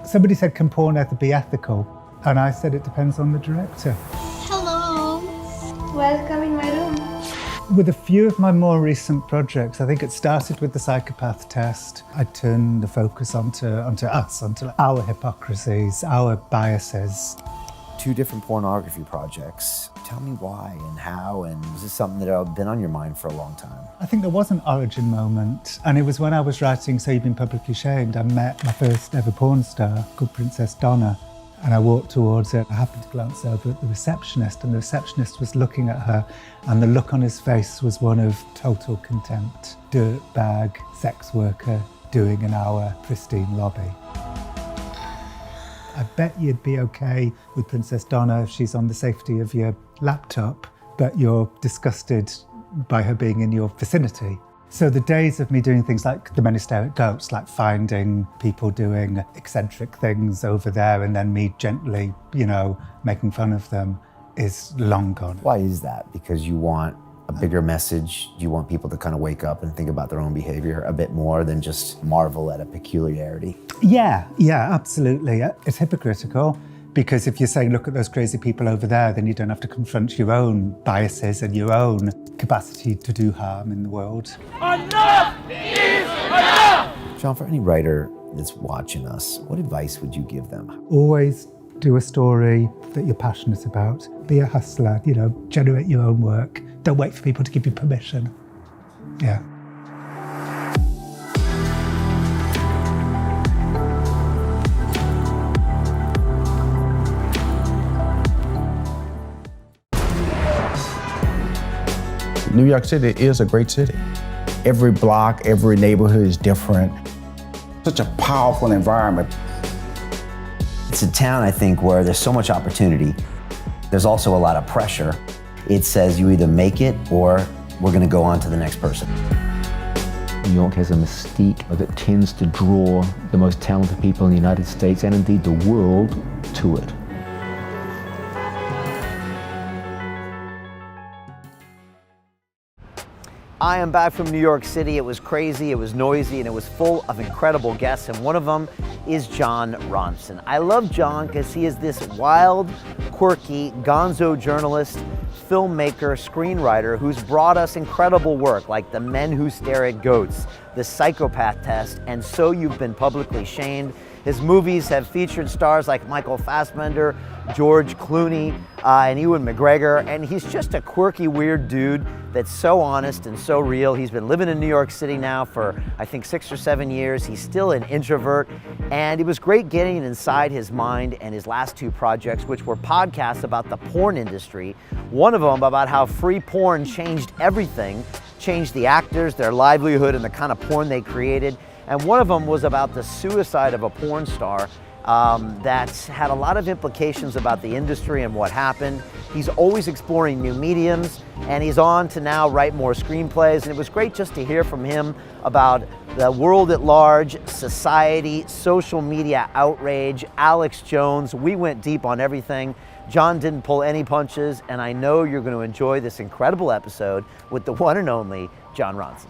Somebody said, can porn ever be ethical? And I said, it depends on the director. Hello. Welcome in my room. With a few of my more recent projects, I think it started with the Psychopath Test. I turned the focus onto us, onto our hypocrisies, our biases. 2 different pornography projects. Tell me why and how, and is this something that had been on your mind for a long time? I think there was an origin moment, and it was when I was writing So You've Been Publicly Shamed. I met my first ever porn star called Princess Donna, and I walked towards her. I happened to glance over at the receptionist, and the receptionist was looking at her, and the look on his face was one of total contempt. Dirtbag, sex worker, doing in our pristine lobby. I bet you'd be okay with Princess Donna if she's on the safety of your laptop, but you're disgusted by her being in your vicinity. So the days of me doing things like The Men Who Stare at Goats, like finding people doing eccentric things over there and then me gently, making fun of them, is long gone. Why is that? Because you want a bigger message? You want people to kind of wake up and think about their own behavior a bit more than just marvel at a peculiarity? Yeah, absolutely. It's hypocritical, because if you're saying, look at those crazy people over there, then you don't have to confront your own biases and your own capacity to do harm in the world. Enough is enough! Jon, for any writer that's watching us, what advice would you give them? Always do a story that you're passionate about. Be a hustler, generate your own work. Don't wait for people to give you permission. Yeah. New York City is a great city. Every block, every neighborhood is different. Such a powerful environment. It's a town, I think, where there's so much opportunity. There's also a lot of pressure. It says you either make it or we're gonna go on to the next person. New York has a mystique that tends to draw the most talented people in the United States and indeed the world to it. I am back from New York City. It was crazy, it was noisy, and it was full of incredible guests, and one of them is Jon Ronson. I love Jon because he is this wild, quirky, gonzo journalist, filmmaker, screenwriter who's brought us incredible work like The Men Who Stare at Goats, The Psychopath Test, and So You've Been Publicly Shamed. His movies have featured stars like Michael Fassbender, George Clooney, and Ewan McGregor, and he's just a quirky, weird dude that's so honest and so real. He's been living in New York City now for, I think, 6 or 7 years. He's still an introvert, and it was great getting inside his mind and his last 2 projects, which were podcasts about the porn industry. One of them about how free porn changed everything, changed the actors, their livelihood, and the kind of porn they created. And one of them was about the suicide of a porn star that had a lot of implications about the industry and what happened. He's always exploring new mediums, and he's on to now write more screenplays. And it was great just to hear from him about the world at large, society, social media outrage, Alex Jones. We went deep on everything. Jon didn't pull any punches, and I know you're going to enjoy this incredible episode with the one and only Jon Ronson.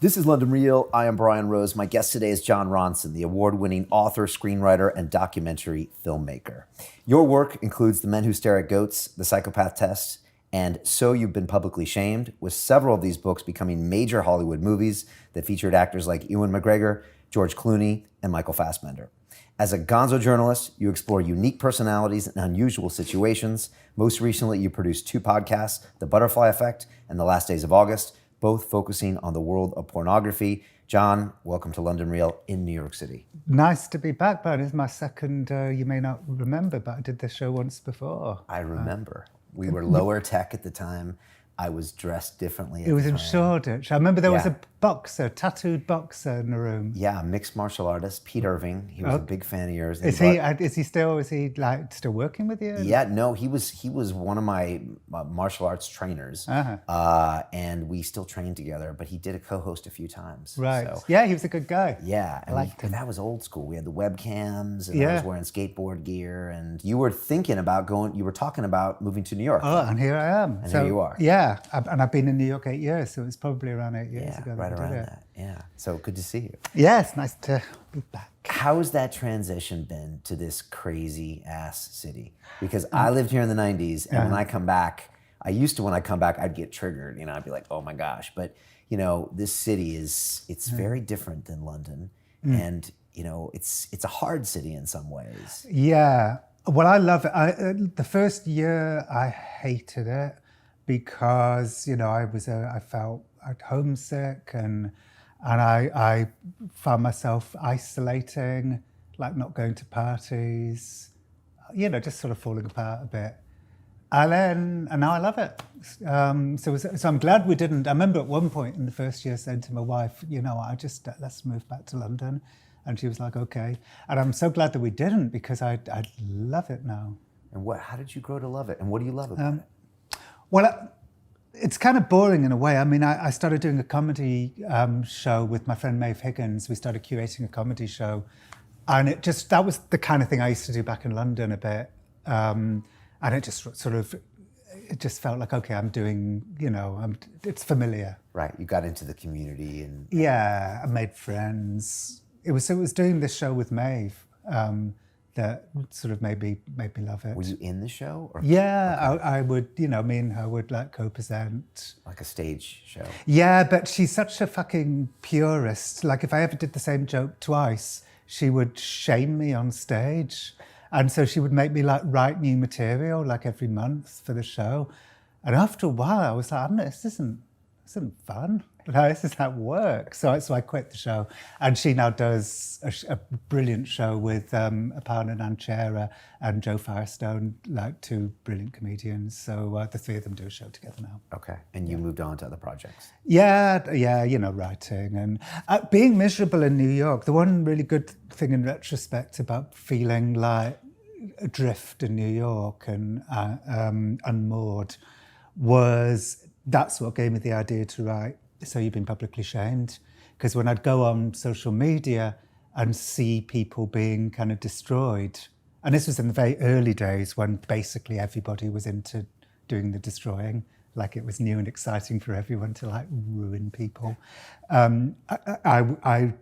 This is London Real. I am Brian Rose. My guest today is Jon Ronson, the award-winning author, screenwriter, and documentary filmmaker. Your work includes The Men Who Stare at Goats, The Psychopath Test, and So You've Been Publicly Shamed, with several of these books becoming major Hollywood movies that featured actors like Ewan McGregor, George Clooney, and Michael Fassbender. As a gonzo journalist, you explore unique personalities and unusual situations. Most recently, you produced 2 podcasts, The Butterfly Effect and The Last Days of August, both focusing on the world of pornography. Jon, welcome to London Real in New York City. Nice to be back, but it's my second, you may not remember, but I did this show once before. I remember. We were lower tech at the time. I was dressed differently at It was the in time. Shoreditch. I remember there was a boxer, tattooed boxer in the room. Yeah, mixed martial artist, Pete Irving. He was a big fan of yours. Is he still working with you? Yeah, no, he was one of my martial arts trainers, and we still trained together. But he did a co-host a few times. Right. So, yeah, he was a good guy. yeah, and liked him. that was old school. We had the webcams, and I was wearing skateboard gear. And you were thinking about You were talking about moving to New York. Oh, and here I am. And here you are. Yeah, and I've been in New York 8 years, so it was probably around 8 years ago right that I around did it. that. Yeah. So good to see you. Yes, nice to be back. How has that transition been to this crazy ass city? Because I lived here in the 90s, and when I come back, when I come back, I'd get triggered. You know, I'd be like, oh my gosh. But, you know, this city it's very different than London. And, you know, it's a hard city in some ways. Yeah. Well, I love it. The first year I hated it because, you know, I felt homesick and I found myself isolating, like not going to parties, you know, just sort of falling apart a bit. And now I love it. So I'm glad we didn't. I remember at one point in the first year saying to my wife, you know, let's move back to London. And she was like, okay. And I'm so glad that we didn't because I love it now. And how did you grow to love it? And what do you love about it? Well, it's kind of boring in a way. I mean, I started doing a comedy show with my friend Maeve Higgins. We started curating a comedy show. And that was the kind of thing I used to do back in London a bit. And it just it just felt like, okay, I'm doing, you know, it's familiar. Right, you got into the community and... Yeah, I made friends. It was doing this show with Maeve that sort of made me love it. Were you in the show? Or? Yeah, okay. I would, you know, me and her would like co-present. Like a stage show? Yeah, but she's such a fucking purist. Like if I ever did the same joke twice, she would shame me on stage. And so she would make me like write new material like every month for the show. And after a while, I was like, this isn't fun. No, this is how it works. So I quit the show. And she now does a brilliant show with Aparna Nancherla and Joe Firestone, like two brilliant comedians. So the three of them do a show together now. Okay. And you moved on to other projects? Yeah, you know, writing. And being miserable in New York, the one really good thing in retrospect about feeling like adrift in New York and unmoored was that's what gave me the idea to write So You've Been Publicly Shamed. Because when I'd go on social media and see people being kind of destroyed, and this was in the very early days when basically everybody was into doing the destroying, like it was new and exciting for everyone to like ruin people. I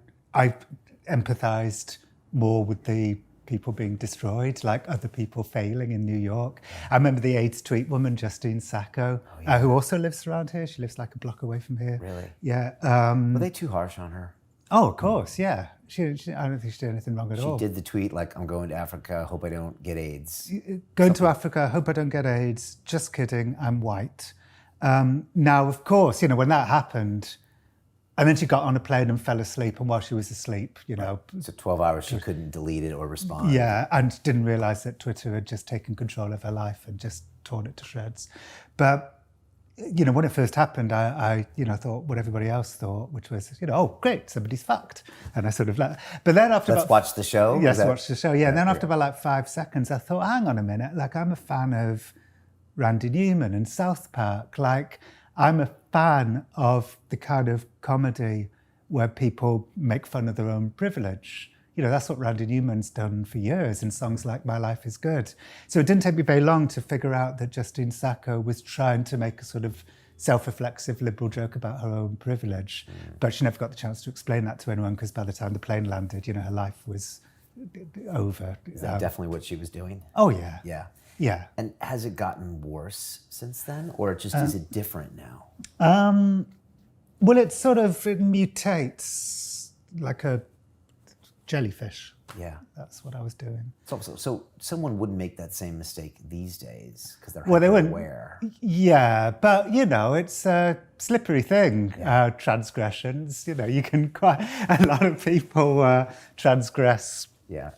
empathized more with the people being destroyed, like other people failing in New York. I remember the AIDS tweet woman, Justine Sacco, who also lives around here. She lives like a block away from here. Really? Yeah. Were they too harsh on her? Oh, of course, yeah. She I don't think she did anything wrong at all. She did the tweet like, I'm going to Africa, hope I don't get AIDS. Going to Africa, hope I don't get AIDS. Just kidding, I'm white. Now, of course, you know, when that happened, and then she got on a plane and fell asleep, and while she was asleep, you know... So 12 hours, she couldn't delete it or respond. Yeah, and didn't realise that Twitter had just taken control of her life and just torn it to shreds. But, you know, when it first happened, I you know, thought what everybody else thought, which was, you know, oh, great, somebody's fucked. And I sort of like... But then after Let's watch the show? Yes, watch the show, yeah. And then after about like 5 seconds, I thought, hang on a minute, like I'm a fan of Randy Newman and South Park, like... I'm a fan of the kind of comedy where people make fun of their own privilege. You know, that's what Randy Newman's done for years in songs like My Life is Good. So it didn't take me very long to figure out that Justine Sacco was trying to make a sort of self-reflexive liberal joke about her own privilege. But she never got the chance to explain that to anyone because by the time the plane landed, you know, her life was over. Is that definitely what she was doing? Oh, yeah. Yeah. Yeah. And has it gotten worse since then? Or just is it different now? Well, it mutates like a jellyfish. Yeah. That's what I was doing. So someone wouldn't make that same mistake these days because they're they wouldn't. aware. Yeah, but, you know, it's a slippery thing, transgressions. You know, you can a lot of people transgress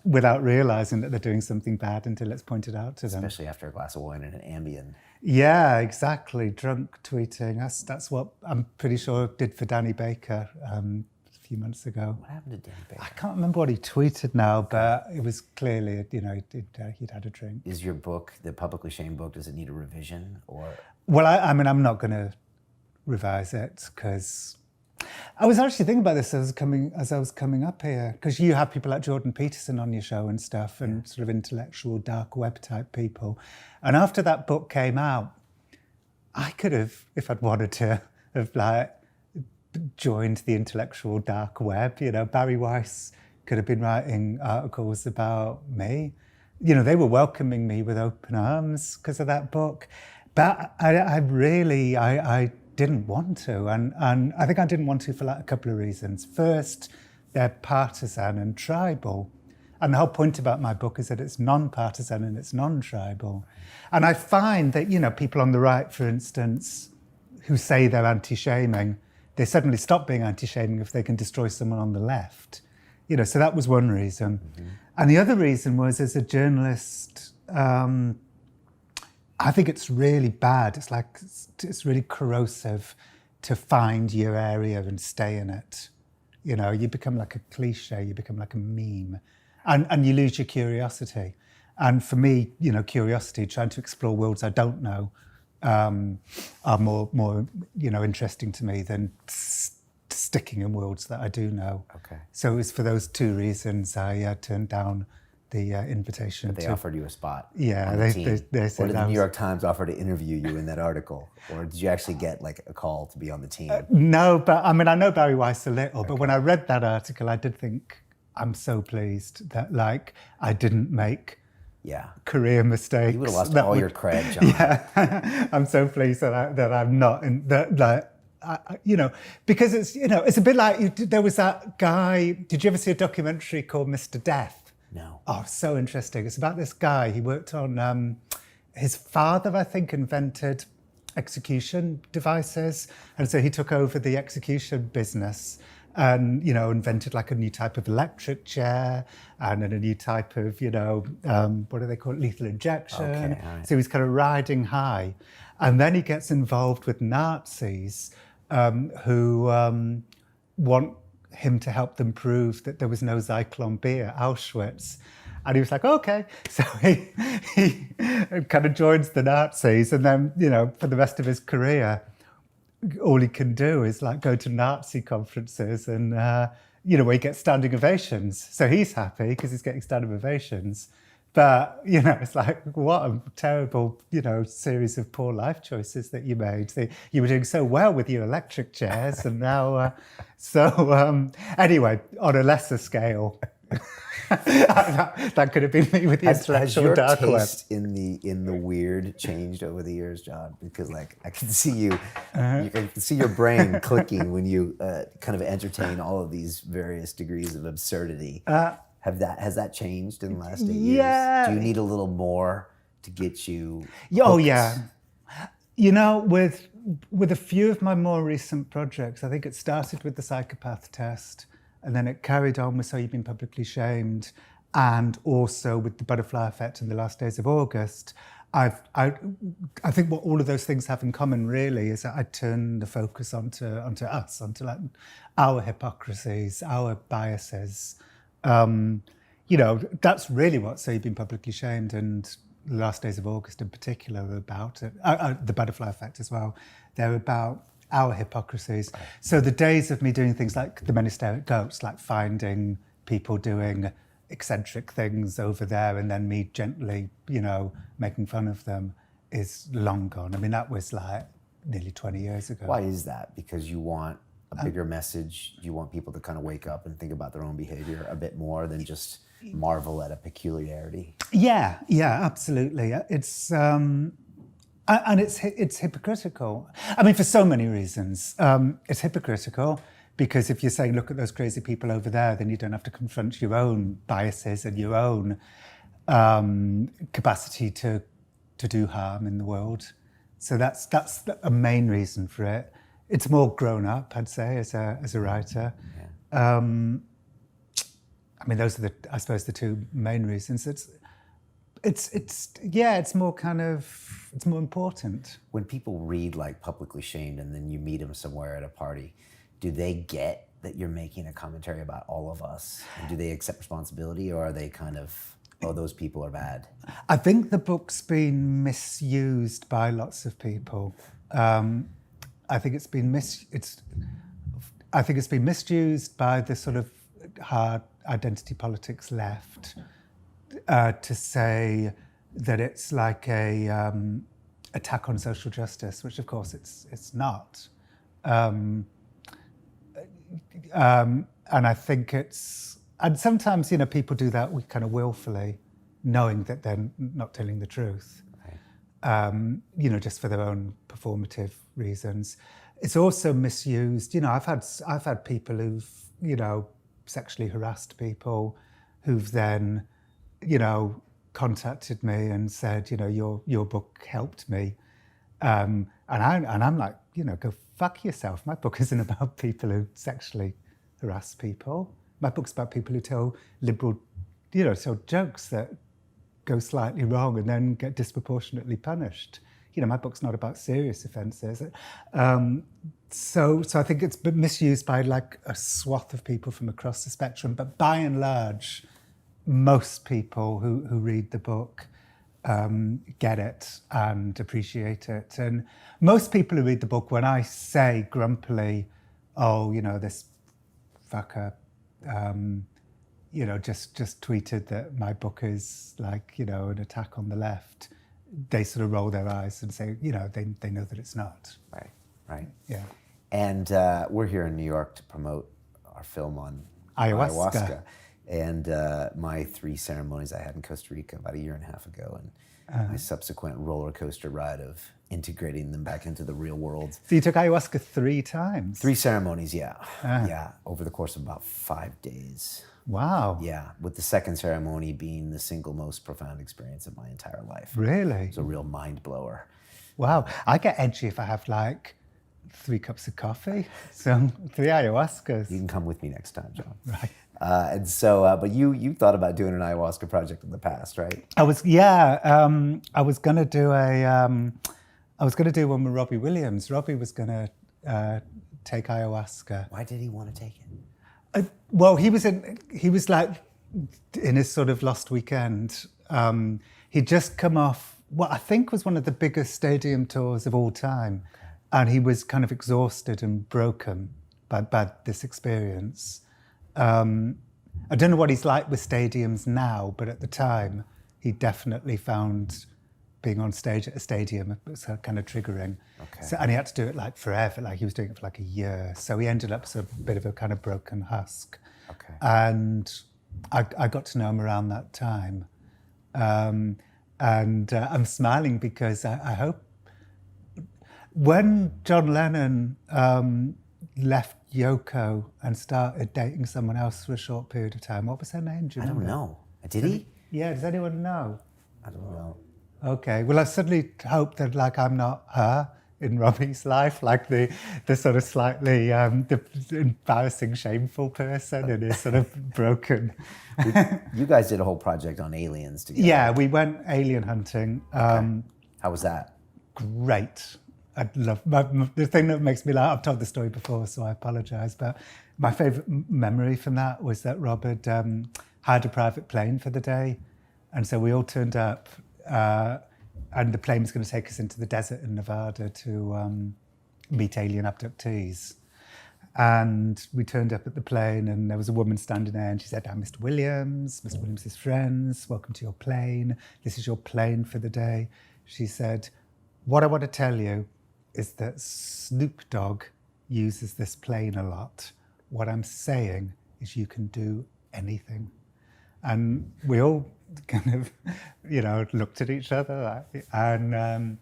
without realising that they're doing something bad until it's pointed out to them. Especially after a glass of wine and an Ambien. Yeah, exactly. Drunk tweeting. That's what I'm pretty sure did for Danny Baker a few months ago. What happened to Danny Baker? I can't remember what he tweeted now, but it was clearly, you know, he'd had a drink. Is your book, the Publicly Shamed book, does it need a revision? Or? Well, I mean, I'm not going to revise it because... I was actually thinking about this as I was coming up here, because you have people like Jordan Peterson on your show and stuff, and sort of intellectual dark web type people. And after that book came out, I could have, if I'd wanted to, have like joined the intellectual dark web. You know, Barry Weiss could have been writing articles about me. You know, they were welcoming me with open arms because of that book. But I really didn't want to. And I think I didn't want to for like a couple of reasons. First, they're partisan and tribal. And the whole point about my book is that it's non-partisan and it's non-tribal. And I find that, you know, people on the right, for instance, who say they're anti-shaming, they suddenly stop being anti-shaming if they can destroy someone on the left. You know, so that was one reason. Mm-hmm. And the other reason was, as a journalist, I think it's really bad. It's really corrosive to find your area and stay in it. You know, you become like a cliche, you become like a meme. And you lose your curiosity. And for me, you know, curiosity, trying to explore worlds I don't know, are more you know, interesting to me than sticking in worlds that I do know. Okay. So it was for those two reasons I turned down the invitation. But they offered you a spot. Yeah, they said. Or did the New York Times offer to interview you in that article? Or did you actually get like a call to be on the team? No, but I mean, I know Barry Weiss a little, but when I read that article, I did think, I'm so pleased that like I didn't make career mistakes. You would have lost all your cred, Jon. Yeah, I'm so pleased that I'm not in that. Like, you know, because it's, you know, it's a bit like there was that guy. Did you ever see a documentary called Mr. Death? No. Oh, so interesting. It's about this guy. He worked on his father, I think, invented execution devices, and so he took over the execution business. And, you know, invented like a new type of electric chair and a new type of, you know, what do they call it? Lethal injection. Okay, all right. So he's kind of riding high. And then he gets involved with Nazis who want him to help them prove that there was no Zyklon B at Auschwitz. And he was like, okay. So he kind of joins the Nazis. And then, you know, for the rest of his career, all he can do is like go to Nazi conferences and, you know, where he gets standing ovations. So he's happy because he's getting standing ovations. But, you know, it's like, what a terrible, you know, series of poor life choices that you made. You were doing so well with your electric chairs and now, anyway, on a lesser scale, that could have been me with the intellectual dark web. Has your taste in the weird changed over the years, Jon? Because like I can see you can see your brain clicking when you kind of entertain all of these various degrees of absurdity. Has that changed in the last 8 years? Do you need a little more to get you hooked? Oh yeah. You know, with a few of my more recent projects, I think it started with the Psychopath Test. And then it carried on with So You've Been Publicly Shamed, and also with The Butterfly Effect and The Last Days of August. I think what all of those things have in common really is that I turn the focus onto us, onto like our hypocrisies, our biases. You know, that's really what So You've Been Publicly Shamed and The Last Days of August in particular are about. The Butterfly Effect as well. They're about our hypocrisies. So the days of me doing things like The Men Who Stare at Goats, like finding people doing eccentric things over there and then me gently, you know, making fun of them is long gone. I mean, that was like nearly 20 years ago. Why is that? Because you want a bigger message? You want people to kind of wake up and think about their own behavior a bit more than just marvel at a peculiarity? Yeah, absolutely. It's... And it's hypocritical. I mean, for so many reasons. It's hypocritical because if you're saying, look at those crazy people over there, then you don't have to confront your own biases and your own capacity to do harm in the world. So that's a main reason for it. It's more grown up, I'd say, as a writer. Yeah. I mean, those are I suppose the two main reasons. It's more kind of, it's more important. When people read like Publicly Shamed and then you meet them somewhere at a party, do they get that you're making a commentary about all of us? And do they accept responsibility, or are they kind of, oh, those people are bad? I think the book's been misused by lots of people. I think it's been misused by the sort of hard identity politics left. To say that it's like a attack on social justice, which of course it's not. And I think and sometimes, people do that kind of willfully, knowing that they're not telling the truth, right. Just for their own performative reasons. It's also misused. I've had people who've, sexually harassed people who've then, contacted me and said, your book helped me. And I'm like, go fuck yourself. My book isn't about people who sexually harass people. My book's about people who tell liberal, tell jokes that go slightly wrong and then get disproportionately punished. My book's not about serious offences. So I think it's been misused by like a swath of people from across the spectrum. But by and large, most people who read the book get it and appreciate it. And most people who read the book, when I say grumpily, oh, this fucker, just tweeted that my book is like, an attack on the left, they sort of roll their eyes and say, they know that it's not. Right. Yeah. And we're here in New York to promote our film on ayahuasca. And my 3 ceremonies I had in Costa Rica about 1.5 years ago, and my subsequent roller coaster ride of integrating them back into the real world. So you took ayahuasca 3 times? 3 ceremonies, yeah. Yeah, over the course of about 5 days. Wow. Yeah, with the second ceremony being the single most profound experience of my entire life. Really? It's a real mind blower. Wow. I get edgy if I have like 3 cups of coffee. So 3 ayahuascas. You can come with me next time, John. Right. And so, but you thought about doing an ayahuasca project in the past, right? I was gonna do one with Robbie Williams. Robbie was gonna take ayahuasca. Why did he want to take it? Well, he was like in his sort of lost weekend. He'd just come off what I think was one of the biggest stadium tours of all time, and he was kind of exhausted and broken by this experience. I don't know what he's like with stadiums now, but at the time, he definitely found being on stage at a stadium was kind of triggering. Okay. So, and he had to do it like forever, like he was doing it for like a year. So he ended up sort of a bit of a kind of broken husk. Okay. And I got to know him around that time. And I'm smiling because I hope when John Lennon left Yoko and started dating someone else for a short period of time, what was her name? Do you remember? I don't know. Did he? Yeah, does anyone know? I don't know. Okay, well, I suddenly hope that like I'm not her in Robbie's life, like the sort of slightly the embarrassing, shameful person in his sort of broken. You guys did a whole project on aliens together. Yeah, we went alien hunting. Okay. How was that? Great. I love the thing that makes me laugh. I've told the story before, so I apologise. But my favourite memory from that was that Rob had hired a private plane for the day, and so we all turned up. And the plane was going to take us into the desert in Nevada to meet alien abductees. And we turned up at the plane and there was a woman standing there and she said, I'm Mr. Williams, Mr. Williams' friends, welcome to your plane. This is your plane for the day. She said, what I want to tell you is that Snoop Dogg uses this plane a lot. What I'm saying is you can do anything. And we all kind of, looked at each other. And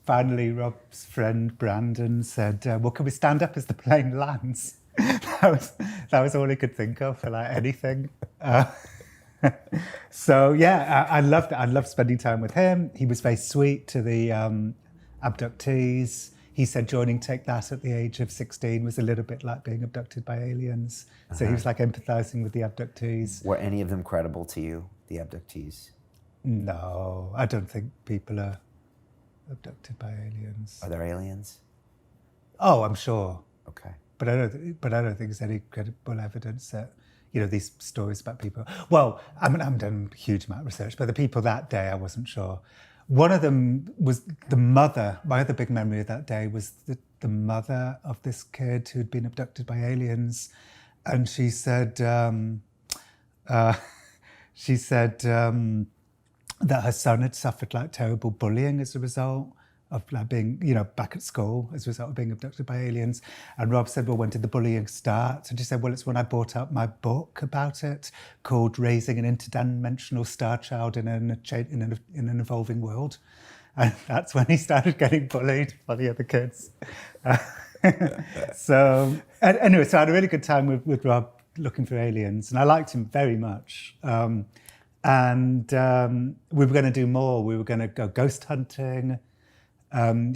finally, Rob's friend Brandon said, well, can we stand up as the plane lands? that was all he could think of for like anything. So yeah, I loved it. I loved spending time with him. He was very sweet to the abductees. He said joining Take That at the age of 16 was a little bit like being abducted by aliens. So he was like empathizing with the abductees. Were any of them credible to you, the abductees? No, I don't think people are abducted by aliens. Are there aliens? Oh, I'm sure. Okay. But I don't think there's any credible evidence that, these stories about people. Well, I haven't done a huge amount of research, but the people that day, I wasn't sure. One of them was the mother. My other big memory of that day was the mother of this kid who'd been abducted by aliens. And she said, that her son had suffered like terrible bullying as a result. of like being, you know, back at school as a result of being abducted by aliens. And Rob said, well, when did the bullying start? And she said, well, it's when I brought out my book about it called Raising an Interdimensional Star Child in an Evolving World. And that's when he started getting bullied by the other kids. So anyway, so I had a really good time with Rob looking for aliens, and I liked him very much. And we were going to do more. We were going to go ghost hunting.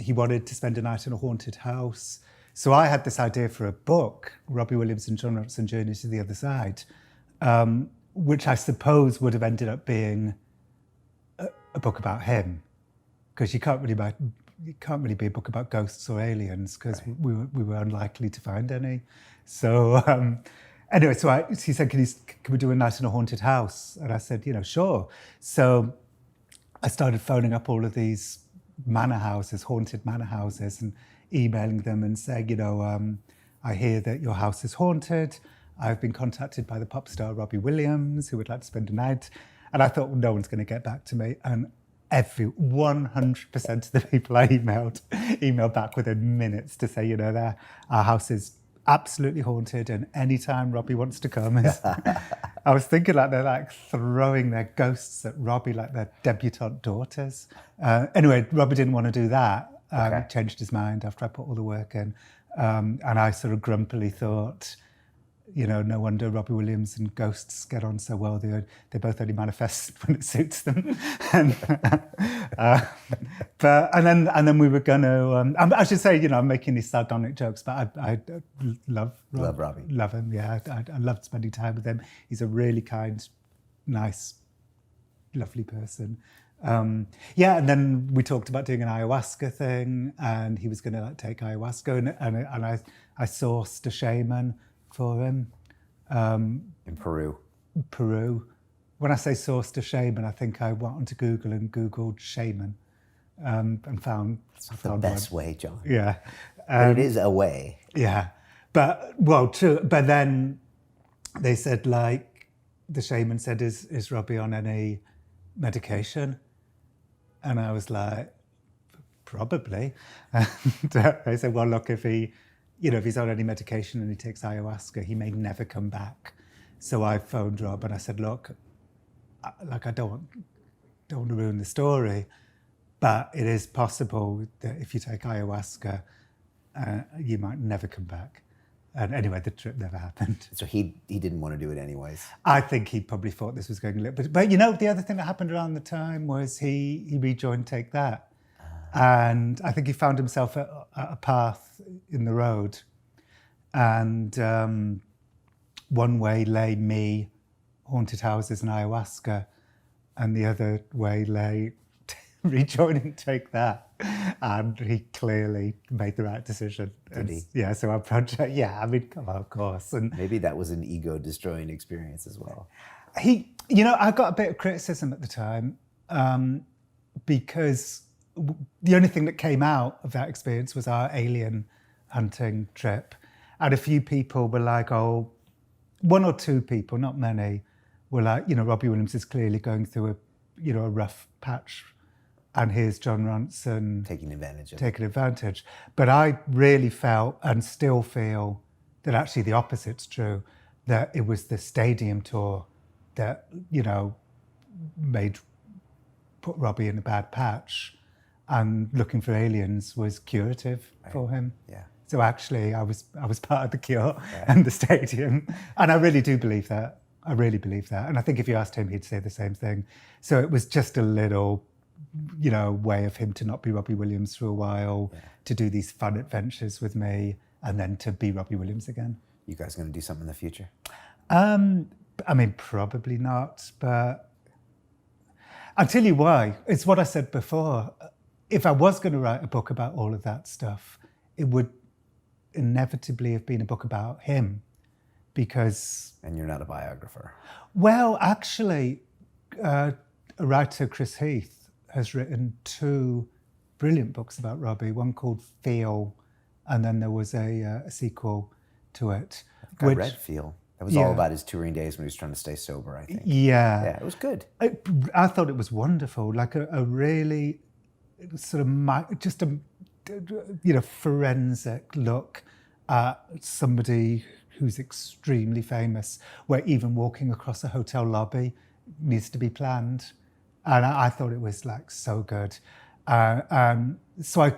He wanted to spend a night in a haunted house. So I had this idea for a book, Robbie Williams and Jon Ronson, Journey to the Other Side, which I suppose would have ended up being a book about him, because you can't really be a book about ghosts or aliens, because we were unlikely to find any. So anyway, so he said, can we do a night in a haunted house? And I said, you know, sure. So I started phoning up all of these manor houses, haunted manor houses, and emailing them and saying, you know, I hear that your house is haunted. I've been contacted by the pop star Robbie Williams, who would like to spend a night. And I thought, well, no one's going to get back to me. And 100% of the people I emailed back within minutes to say, you know, our house is absolutely haunted, and anytime Robbie wants to come. I was thinking like they're like throwing their ghosts at Robbie like they're debutante daughters. Anyway, Robbie didn't want to do that. He changed his mind after I put all the work in. And I sort of grumpily thought, you know, no wonder Robbie Williams and ghosts get on so well. They both only manifest when it suits them. And then we were going to. I should say, you know, I'm making these sardonic jokes, but I love Robbie. Love him. Yeah, I loved spending time with him. He's a really kind, nice, lovely person. And then we talked about doing an ayahuasca thing, and he was going to like take ayahuasca, and I sourced a shaman for him. In Peru. When I say sourced a shaman, I think I went onto Google and Googled shaman, and found the best way, John. Yeah. But it is a way. Yeah. But then they said, like, the shaman said, is Robbie on any medication? And I was like, probably. And they said, well, look, if he's on any medication and he takes ayahuasca, he may never come back. So I phoned Rob and I said, look, I don't want to ruin the story, but it is possible that if you take ayahuasca, you might never come back. And anyway, the trip never happened. So he didn't want to do it anyways. I think he probably thought this was going a little bit. But you know, the other thing that happened around the time was he rejoined Take That. And I think he found himself at a path in the road. And one way lay me, haunted houses and ayahuasca. And the other way lay rejoining Take That. And he clearly made the right decision. Did he? Yeah, so our project, I mean, come on, of course. And maybe that was an ego-destroying experience as well. I got a bit of criticism at the time because the only thing that came out of that experience was our alien hunting trip. And a few people were like, one or two people, not many, were like, you know, Robbie Williams is clearly going through a rough patch. And here's Jon Ronson taking advantage. But I really felt and still feel that actually the opposite's true, that it was the stadium tour that, you know, put Robbie in a bad patch, and looking for aliens was curative for him. Yeah. So actually I was part of the cure and the stadium. And I really do believe that. I really believe that. And I think if you asked him, he'd say the same thing. So it was just a little, you know, way of him to not be Robbie Williams for a while, to do these fun adventures with me, and then to be Robbie Williams again. You guys going to do something in the future? I mean, probably not, but I'll tell you why. It's what I said before. If I was going to write a book about all of that stuff, it would inevitably have been a book about him, because... And you're not a biographer. Well, actually, a writer, Chris Heath, has written 2 brilliant books about Robbie, one called Feel, and then there was a sequel to it. I read Feel. That was all about his touring days when he was trying to stay sober, I think. Yeah. Yeah, it was good. I thought it was wonderful, like a really sort of just a forensic look at somebody who's extremely famous, where even walking across a hotel lobby needs to be planned. And I thought it was like so good. So I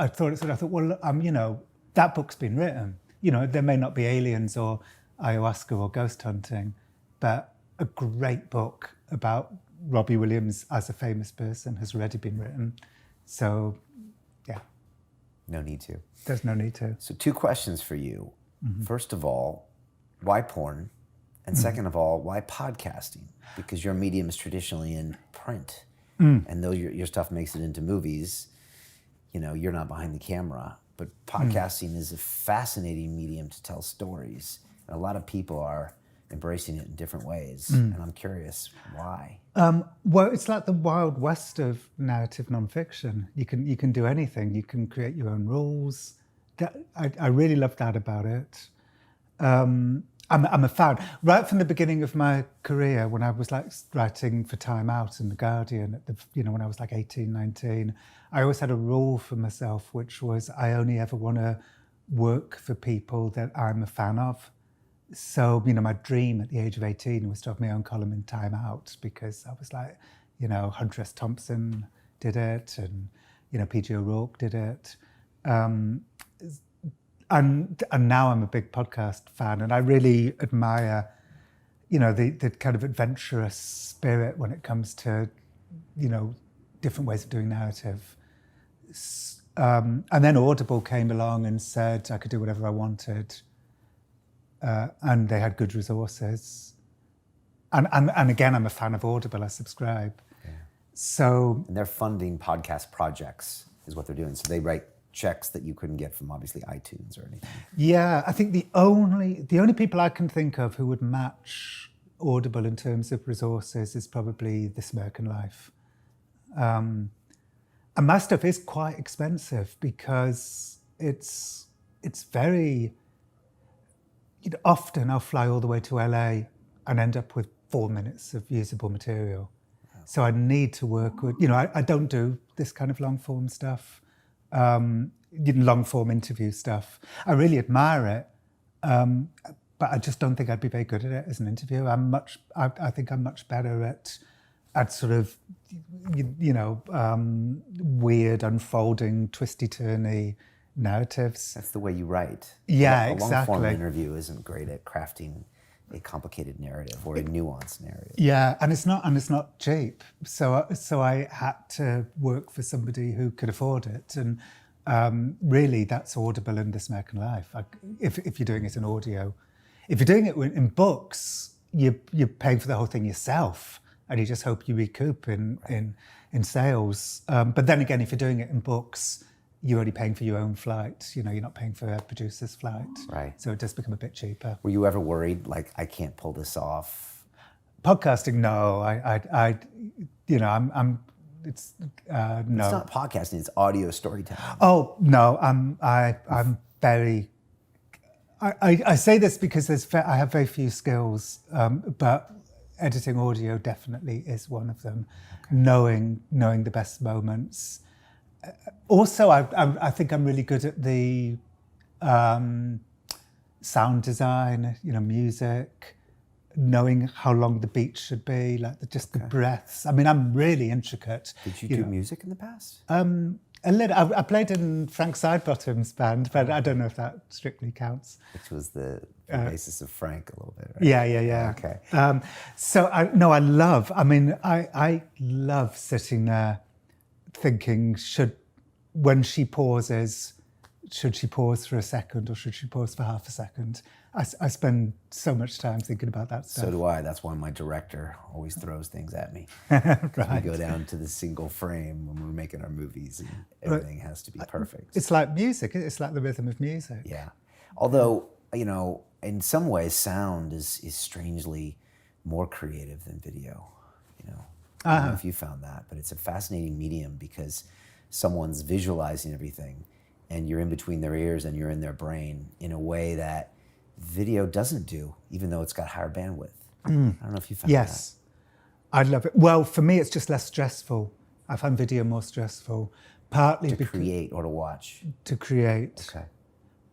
thought, well, that book's been written. There may not be aliens or ayahuasca or ghost hunting, but a great book about Robbie Williams as a famous person has already been written. So, yeah. No need to. There's no need to. So 2 questions for you. First of all, why porn? And second of all, why podcasting? Because your medium is traditionally in print. And though your stuff makes it into movies, you're not behind the camera. But podcasting is a fascinating medium to tell stories. And a lot of people are embracing it in different ways. And I'm curious, why? Well, it's like the Wild West of narrative nonfiction. You can do anything. You can create your own rules. I really love that about it. I'm a fan. Right from the beginning of my career, when I was like writing for Time Out and The Guardian, when I was like 18, 19, I always had a rule for myself, which was I only ever want to work for people that I'm a fan of. So, my dream at the age of 18 was to have my own column in Time Out, because I was like, Hunter S. Thompson did it, and, P.G. O'Rourke did it. And now I'm a big podcast fan, and I really admire, the kind of adventurous spirit when it comes to, different ways of doing narrative. And then Audible came along and said I could do whatever I wanted. And they had good resources. And again, I'm a fan of Audible, I subscribe. Yeah. So... And they're funding podcast projects is what they're doing. So they write checks that you couldn't get from obviously iTunes or anything. Yeah, I think the only people I can think of who would match Audible in terms of resources is probably This American Life. And my stuff is quite expensive because it's very... often I'll fly all the way to LA and end up with 4 minutes of usable material. Wow. So I need to work with, I don't do this kind of long form stuff, long form interview stuff. I really admire it, but I just don't think I'd be very good at it as an interview. I think I'm much better at sort of, weird, unfolding, twisty-turny narratives. That's the way you write. Yeah, a exactly. long-form interview isn't great at crafting a complicated narrative or a nuanced narrative. Yeah, and it's not cheap. So I had to work for somebody who could afford it, and really that's Audible and This American Life. If you're doing it in audio, if you're doing it in books, you're paying for the whole thing yourself, and you just hope you recoup in sales. But then again, if you're doing it in books, you're only paying for your own flight. You're not paying for a producer's flight. Right. So it does become a bit cheaper. Were you ever worried, like, I can't pull this off? Podcasting, no. No. It's not podcasting, it's audio storytelling. Oh, no, I'm very... I say this because I have very few skills, but editing audio definitely is one of them. Okay. Knowing the best moments. Also, I think I'm really good at the sound design, music, knowing how long the beat should be, like the breaths. I mean, I'm really intricate. Did you do music in the past? A little. I played in Frank Sidebottom's band, but I don't know if that strictly counts. Which was the basis of Frank a little bit, right? Yeah. Okay. I love sitting there thinking, when she pauses, should she pause for a second or should she pause for half a second? I spend so much time thinking about that stuff. So do I. That's why my director always throws things at me. Right. We go down to the single frame when we're making our movies, and everything has to be perfect. It's like music. It's like the rhythm of music. Yeah. Although, in some ways, sound is strangely more creative than video. I don't know if you found that, but it's a fascinating medium because someone's visualizing everything and you're in between their ears and you're in their brain in a way that video doesn't do, even though it's got higher bandwidth. I don't know if you found that. Yes, I love it. Well, for me, it's just less stressful. I find video more stressful, partly To create or to watch? to create. Okay.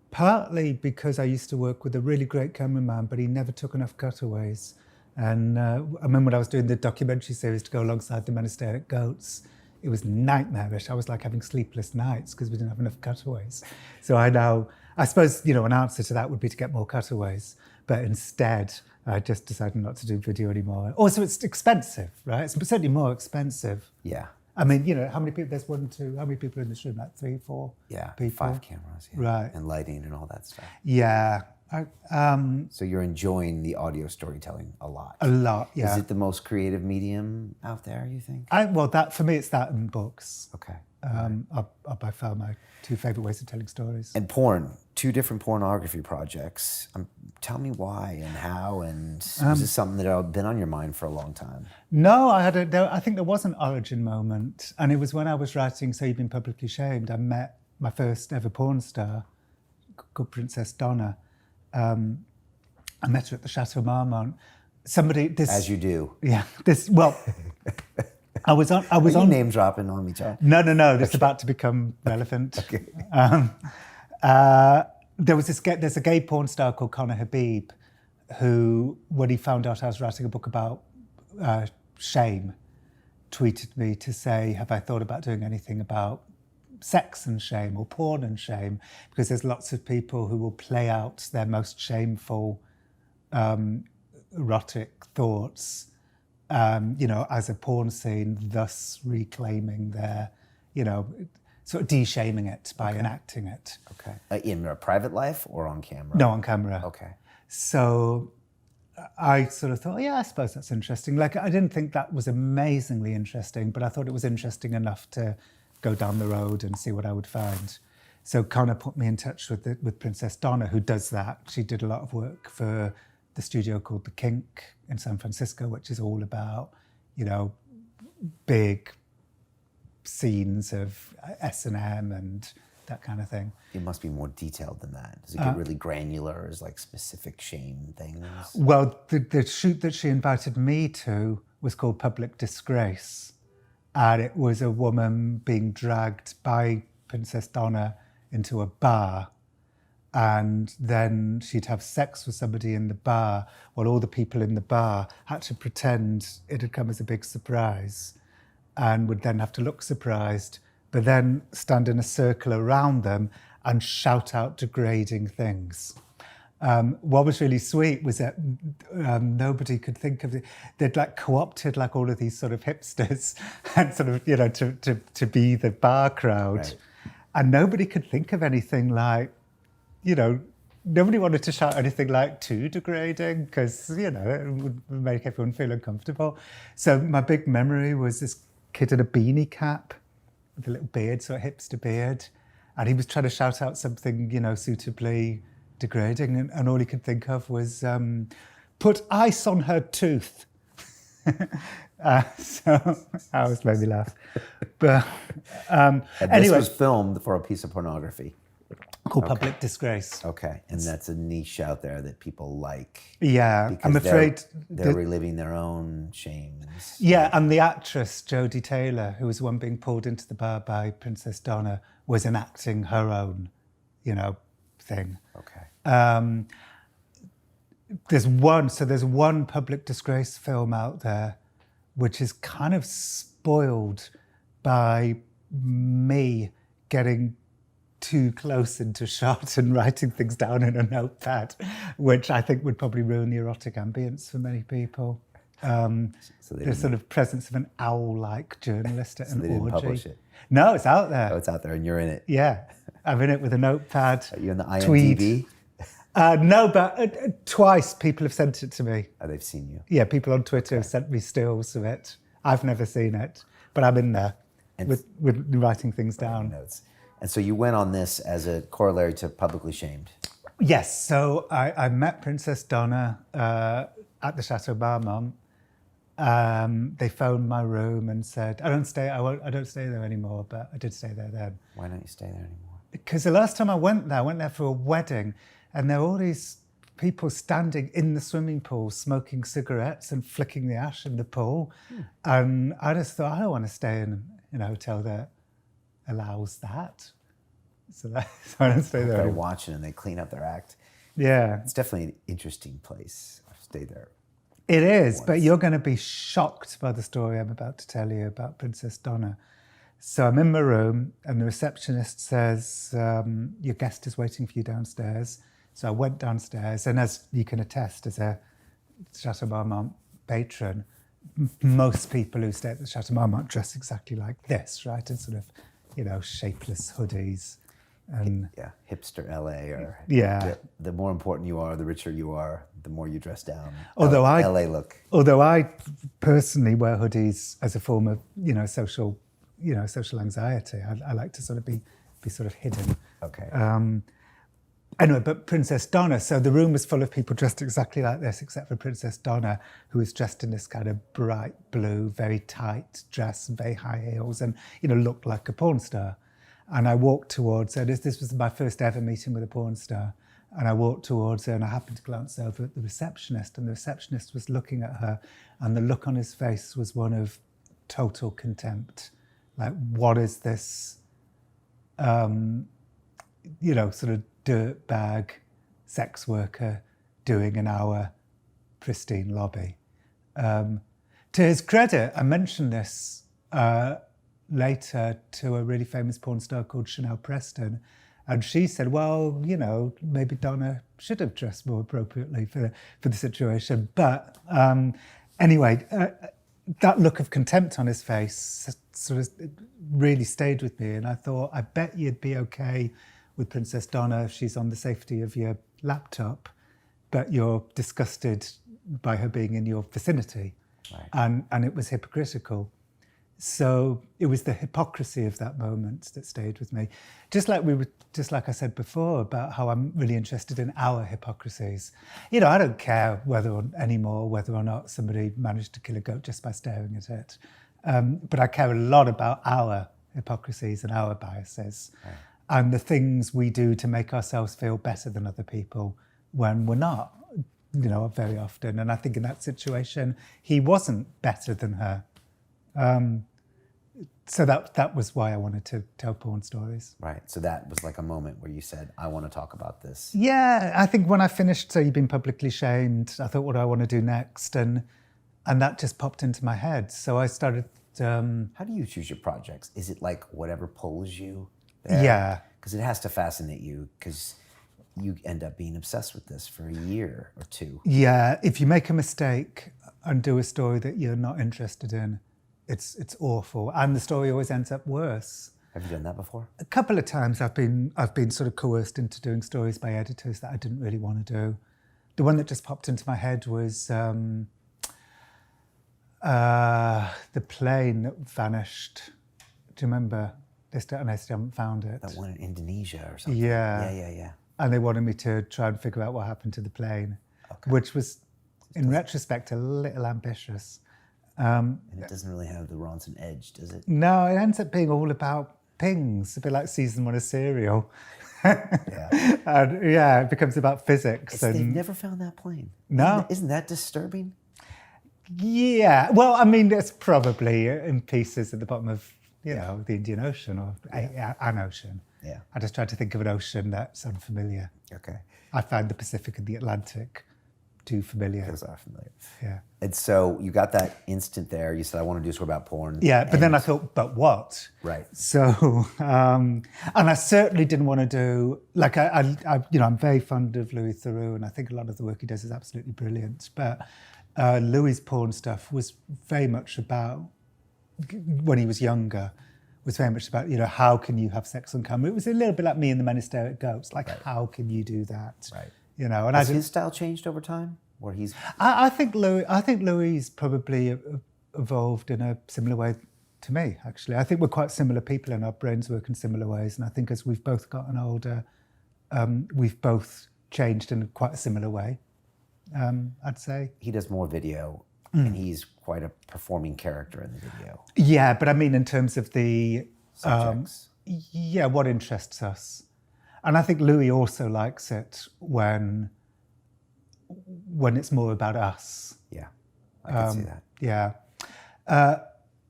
Partly because I used to work with a really great cameraman, but he never took enough cutaways. And I remember when I was doing the documentary series to go alongside the Monasteric Goats, it was nightmarish. I was like having sleepless nights because we didn't have enough cutaways. So I suppose, an answer to that would be to get more cutaways. But instead, I just decided not to do video anymore. Also, it's expensive, right? It's certainly more expensive. Yeah. I mean, how many people, there's 1, 2, how many people in this room? Like 3, 4 Yeah, people? 5 cameras. Yeah. Right. And lighting and all that stuff. Yeah. So you're enjoying the audio storytelling a lot. A lot, yeah. Is it the most creative medium out there, you think? For me, it's that and books. Okay. Are by far my 2 favorite ways of telling stories. And porn, 2 different pornography projects. Tell me why and how, and was this something that had been on your mind for a long time? No, I think there was an origin moment. And it was when I was writing So You've Been Publicly Shamed, I met my first ever porn star, called Princess Donna. I met her at the Chateau Marmont. As you do. Yeah, I was Are you on name dropping on me, John? No. It's about to become relevant. Okay. There's a gay porn star called Conor Habib, who, when he found out I was writing a book about shame, tweeted me to say, have I thought about doing anything about sex and shame or porn and shame? Because there's lots of people who will play out their most shameful erotic thoughts as a porn scene, thus reclaiming their, sort of de-shaming it by enacting it. Okay. In a private life or on camera? No, on camera. Okay. So I sort of thought, I suppose that's interesting. Like, I didn't think that was amazingly interesting, but I thought it was interesting enough to go down the road and see what I would find. So Connor put me in touch with Princess Donna, who does that. She did a lot of work for the studio called The Kink in San Francisco, which is all about, big scenes of S&M and that kind of thing. It must be more detailed than that. Does it get really granular as like specific shame things? Well, the shoot that she invited me to was called Public Disgrace. And it was a woman being dragged by Princess Donna into a bar. And then she'd have sex with somebody in the bar while all the people in the bar had to pretend it had come as a big surprise and would then have to look surprised, but then stand in a circle around them and shout out degrading things. What was really sweet was that nobody could think of it. They'd co-opted all of these sort of hipsters and sort of, to be the bar crowd. Right. And nobody could think of anything nobody wanted to shout anything too degrading because, it would make everyone feel uncomfortable. So my big memory was this kid in a beanie cap with a little beard, sort of hipster beard. And he was trying to shout out something, suitably degrading. And all he could think of was, put ice on her tooth. So that always made me laugh. But And anyway, this was filmed for a piece of pornography. Called Public Disgrace. Okay, and that's a niche out there that people like. Yeah, because I'm afraid they're reliving their own shames. Yeah, and the actress Jodie Taylor, who was the one being pulled into the bar by Princess Donna, was enacting her own, thing. Okay. There's one Public Disgrace film out there, which is kind of spoiled by me getting too close into shot and writing things down in a notepad, which I think would probably ruin the erotic ambience for many people. The sort of presence of an owl-like journalist at an they didn't orgy. publish it? No, it's out there. Oh, it's out there and you're in it. Yeah, I'm in it with a notepad. Are you in the IMDb? Tweed. No, but twice people have sent it to me. Oh, they've seen you. Yeah, people on Twitter have sent me stills of it. I've never seen it, but I'm in there with writing things down. Notes. And so you went on this as a corollary to Publicly Shamed. Yes, so I met Princess Donna at the Chateau Marmont. They phoned my room and said, I don't stay there anymore, but I did stay there then. Why don't you stay there anymore? Because the last time I went there for a wedding, and there were all these people standing in the swimming pool smoking cigarettes and flicking the ash in the pool. And I just thought, I don't want to stay in in a hotel that allows that. So I don't stay there. They're watching and they clean up their act. Yeah. It's definitely an interesting place. I've stayed there. It is, but you're going to be shocked by the story I'm about to tell you about Princess Donna. So I'm in my room and the receptionist says, your guest is waiting for you downstairs. So I went downstairs, and as you can attest, as a Chateau Marmont patron, most people who stay at the Chateau Marmont dress exactly like this, right? And sort of, shapeless hoodies. And yeah, hipster LA, or yeah. The more important you are, the richer you are, the more you dress down. Although LA look. Although I personally wear hoodies as a form of, social anxiety. I like to sort of be sort of hidden. Okay. Anyway, but Princess Donna, so the room was full of people dressed exactly like this, except for Princess Donna, who was dressed in this kind of bright blue, very tight dress, very high heels, and, looked like a porn star. And I walked towards her. This was my first ever meeting with a porn star. And I walked towards her and I happened to glance over at the receptionist, and the receptionist was looking at her, and the look on his face was one of total contempt. Like, what is this, sort of dirtbag sex worker doing in our pristine lobby? To his credit, I mentioned this later to a really famous porn star called Chanel Preston, and she said, well, maybe Donna should have dressed more appropriately for the situation. But anyway, that look of contempt on his face sort of really stayed with me, and I thought, I bet you'd be okay with Princess Donna if she's on the safety of your laptop, but you're disgusted by her being in your vicinity. Right. And it was hypocritical. So it was the hypocrisy of that moment that stayed with me. Just like I said before about how I'm really interested in our hypocrisies. I don't care whether or not somebody managed to kill a goat just by staring at it. But I care a lot about our hypocrisies and our biases, right, and the things we do to make ourselves feel better than other people when we're not, very often. And I think in that situation, he wasn't better than her. So that was why I wanted to tell porn stories. Right. So that was like a moment where you said, I want to talk about this. Yeah, I think when I finished So You've Been Publicly Shamed, I thought, what do I want to do next? And that just popped into my head. So I started... How do you choose your projects? Is it like whatever pulls you there? Yeah. Because it has to fascinate you, because you end up being obsessed with this for a year or two. Yeah, if you make a mistake and do a story that you're not interested in, it's awful, and the story always ends up worse. Have you done that before? A couple of times I've been sort of coerced into doing stories by editors that I didn't really want to do. The one that just popped into my head was the plane that vanished. Do you remember? I still haven't found it. That one in Indonesia or something. Yeah. And they wanted me to try and figure out what happened to the plane, which was, in retrospect, a little ambitious. And it doesn't really have the Ronson edge, does it? No, it ends up being all about pings, a bit like season 1 of Serial. Yeah. And it becomes about physics. They've never found that plane. No. Isn't that disturbing? Yeah. Well, I mean, it's probably in pieces at the bottom of, the Indian Ocean or an ocean. Yeah. I just tried to think of an ocean that's unfamiliar. Okay. I found the Pacific and the Atlantic too familiar. Those are familiar. Yeah. And so you got that instant there. You said, I want to do a story about porn. Yeah, but then I thought, but what? Right. So, and I certainly didn't want to do, like, I'm very fond of Louis Theroux, and I think a lot of the work he does is absolutely brilliant. But Louis' porn stuff was very much about, when he was younger, was very much about, how can you have sex on camera? It was a little bit like me and the Men Who Stare at Goats. Like, how can you do that? Right. And has his style changed over time? Or he's... I think Louis probably evolved in a similar way to me, actually. I think we're quite similar people and our brains work in similar ways. And I think as we've both gotten older, we've both changed in quite a similar way, I'd say. He does more video, and he's quite a performing character in the video. Yeah, but I mean in terms of the... subjects. What interests us. And I think Louis also likes it when it's more about us. Yeah, I can see that. Yeah.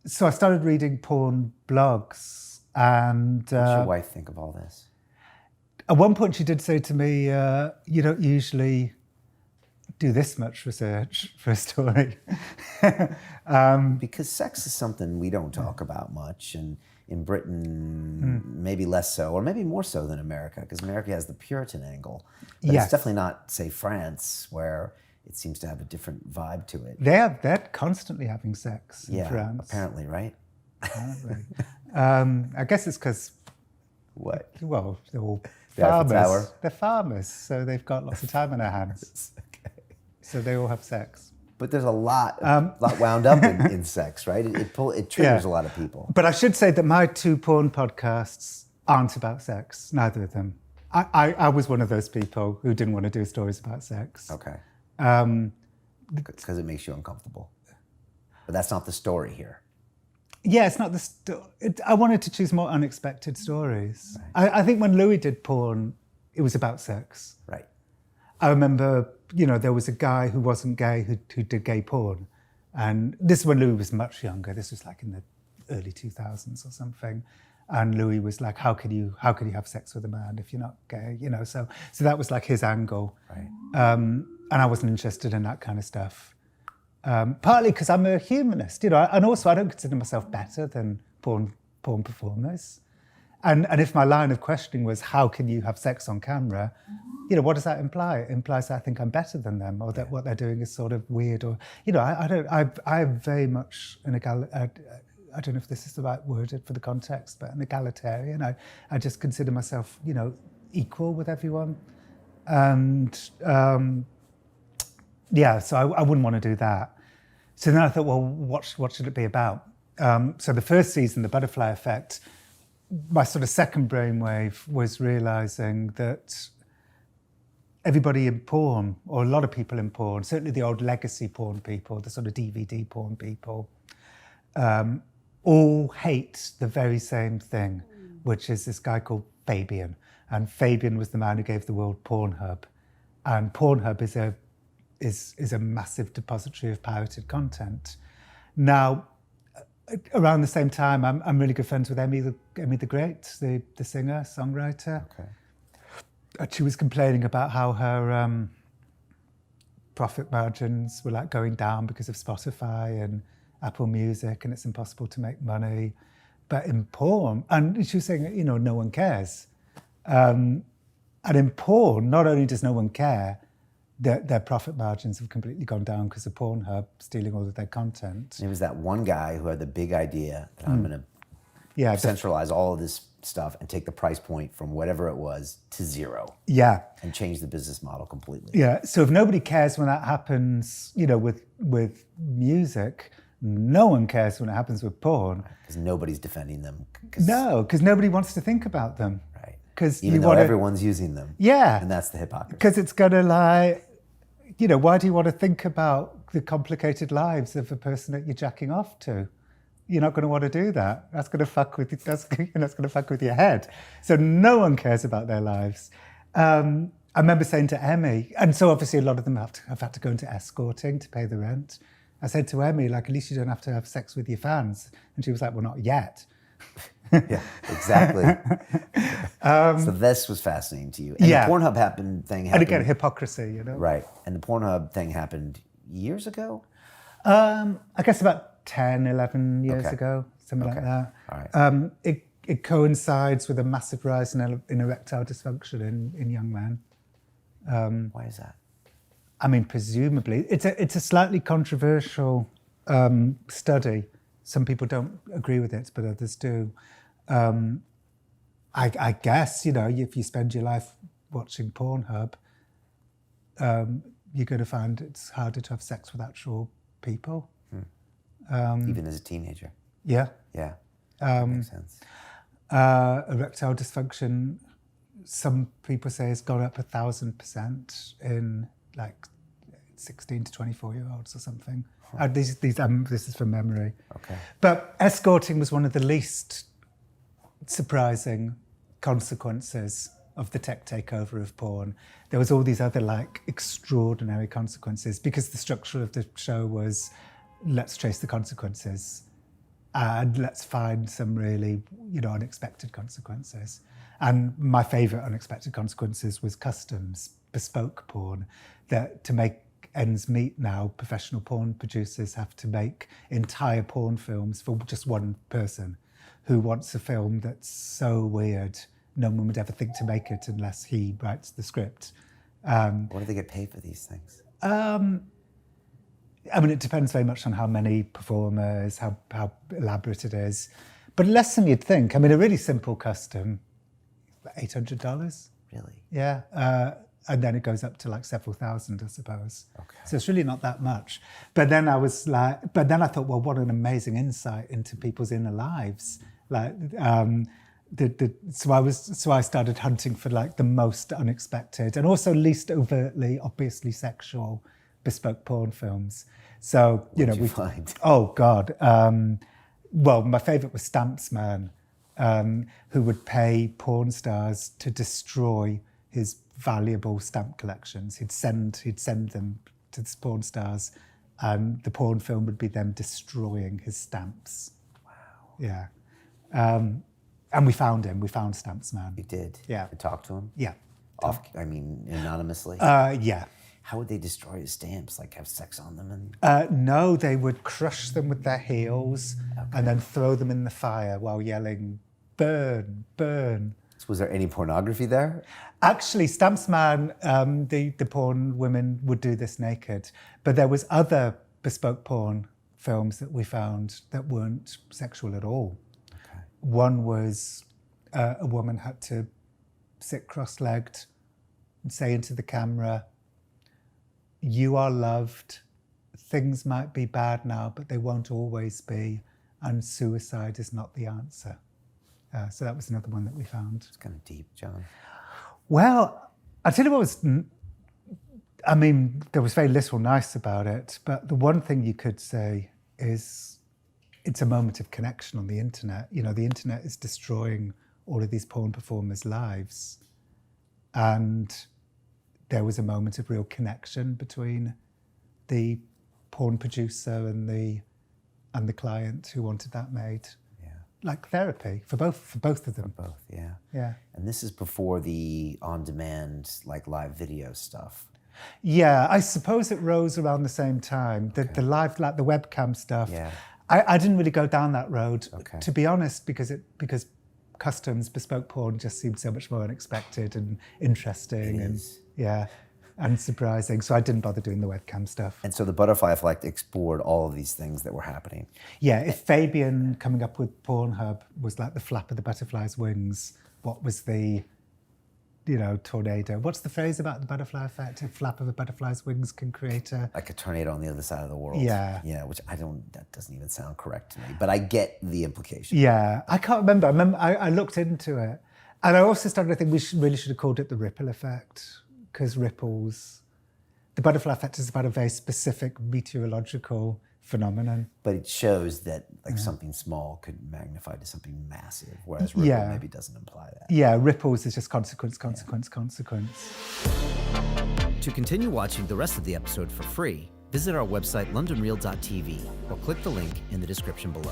So I started reading porn blogs, and What's your wife think of all this? at one point she did say to me, you don't usually do this much research for a story. Because sex is something we don't talk about much, and in Britain, maybe less so, or maybe more so than America, because America has the Puritan angle. But Yes. it's definitely not, say, France, where it seems to have a different vibe to it. They're constantly having sex in Yeah, France. apparently, right? Apparently. I guess it's because, What? well, they're all The Eiffel farmers. Tower. They're farmers, so they've got lots of time on their hands. Okay. So they all have sex. But there's a lot wound up in sex, right? It triggers Yeah. a lot of people. But I should say that my two porn podcasts aren't about sex, neither of them. I was one of those people who didn't want to do stories about sex. Okay. Um, Because it makes you uncomfortable. But that's not the story here. yeah, it's not I wanted to choose more unexpected stories. Right. I think when Louis did porn, it was about sex. Right. I remember, there was a guy who wasn't gay who did gay porn. And this is when Louis was much younger. This was like in the early 2000s or something. And Louis was like, how could you have sex with a man if you're not gay? So that was like his angle. Right. And I wasn't interested in that kind of stuff. Partly because I'm a humanist, and also I don't consider myself better than porn performers. And if my line of questioning was, how can you have sex on camera? What does that imply? It implies that I think I'm better than them, or that what they're doing is sort of weird, or I have very much an I don't know if this is the right word for the context, but an egalitarian. I just consider myself, equal with everyone, and so I wouldn't want to do that. So then I thought, well, what should it be about? So the first season, The Butterfly Effect, my sort of second brainwave was realizing that everybody in porn, or a lot of people in porn, certainly the old legacy porn people, the sort of DVD porn people, all hate the very same thing, which is this guy called Fabian. And Fabian was the man who gave the world Pornhub. And Pornhub is a massive depository of pirated content. Now, around the same time, I'm really good friends with Emmy the Great, the singer, songwriter. Okay. And she was complaining about how her profit margins were like going down because of Spotify and Apple Music, and it's impossible to make money. But in porn, and she was saying, no one cares. And in porn, not only does no one care, their profit margins have completely gone down because of Pornhub stealing all of their content. It was that one guy who had the big idea that I'm going to centralize all of this stuff and take the price point from whatever it was to zero. Yeah. And change the business model completely. Yeah. So if nobody cares when that happens, with music, no one cares when it happens with porn. Because nobody's defending them. No, because nobody wants to think about them. Right. Because even though everyone's using them. Yeah. And that's the hypocrisy. Because it's going to why do you want to think about the complicated lives of a person that you're jacking off to? You're not going to want to do that. That's going to fuck with your head. So no one cares about their lives. I remember saying to Emmy, and so obviously a lot of them have had to go into escorting to pay the rent. I said to Emmy, at least you don't have to have sex with your fans. And she was like, well, not yet. Yeah, exactly. So this was fascinating to you. And the Pornhub thing happened. And again, hypocrisy, Right. And the Pornhub thing happened years ago? I guess about 10, 11 years ago, something like that. All right. It coincides with a massive rise in erectile dysfunction in young men. Why is that? I mean, presumably, it's a slightly controversial study. Some people don't agree with it, but others do. I guess, if you spend your life watching Pornhub, you're going to find it's harder to have sex with actual people. Even as a teenager. Yeah. Yeah. That makes sense. Erectile dysfunction, some people say has gone up 1,000% in 16 to 24-year-olds or something. This is from memory. Okay. But escorting was one of the least surprising consequences of the tech takeover of porn. There was all these other extraordinary consequences because the structure of the show was let's trace the consequences. and let's find some really, unexpected consequences. And my favourite unexpected consequences was customs, bespoke porn, that to make ends meet now, professional porn producers have to make entire porn films for just one person who wants a film that's so weird, no one would ever think to make it unless he writes the script. What do they get paid for these things? It depends very much on how many performers, how elaborate it is, but less than you'd think. A really simple custom, $800. Really? Yeah, and then it goes up to like several thousand, I suppose. Okay. So it's really not that much. But then I thought, well, what an amazing insight into people's inner lives. So I started hunting for like the most unexpected and also least overtly, obviously sexual bespoke porn films. So, What did you find? Oh God. Well, my favorite was Stamps Man, who would pay porn stars to destroy his valuable stamp collections. He'd send them to the porn stars, and the porn film would be them destroying his stamps. Wow. Yeah. And we found him. We found Stamps Man. You did? Yeah. You talked to him? Yeah. Anonymously? Yeah. How would they destroy his stamps? Like have sex on them? And No, they would crush them with their heels and then throw them in the fire while yelling, "Burn, burn." So was there any pornography there? Actually, Stamps Man, the porn women would do this naked, but there was other bespoke porn films that we found that weren't sexual at all. Okay. One was a woman had to sit cross-legged and say into the camera, "You are loved. Things might be bad now, but they won't always be. And suicide is not the answer." So that was another one that we found. It's kind of deep, John. Well, I'll tell you what was... there was very little nice about it, but the one thing you could say is it's a moment of connection on the internet. The internet is destroying all of these porn performers' lives. And there was a moment of real connection between the porn producer and the client who wanted that made. Yeah. Like therapy for both of them. For both, yeah. Yeah. And this is before the on-demand, like live video stuff. Yeah, I suppose it rose around the same time. The live, like the webcam stuff. Yeah. I didn't really go down that road, Okay. to be honest, because customs, bespoke porn just seemed so much more unexpected and interesting and surprising. So I didn't bother doing the webcam stuff. And so the Butterfly Effect explored all of these things that were happening. Yeah, if Fabian coming up with Pornhub was like the flap of the butterfly's wings, what was the, tornado? What's the phrase about the butterfly effect? A flap of a butterfly's wings can create a... Like a tornado on the other side of the world. Yeah. Yeah, which that doesn't even sound correct to me, but I get the implication. Yeah, I can't remember. I looked into it. And I also started to think we really should have called it the ripple effect, because the butterfly effect is about a very specific meteorological phenomenon. But it shows that something small could magnify to something massive, whereas ripple maybe doesn't imply that. Yeah, ripples is just consequence. To continue watching the rest of the episode for free, visit our website londonreal.tv or click the link in the description below.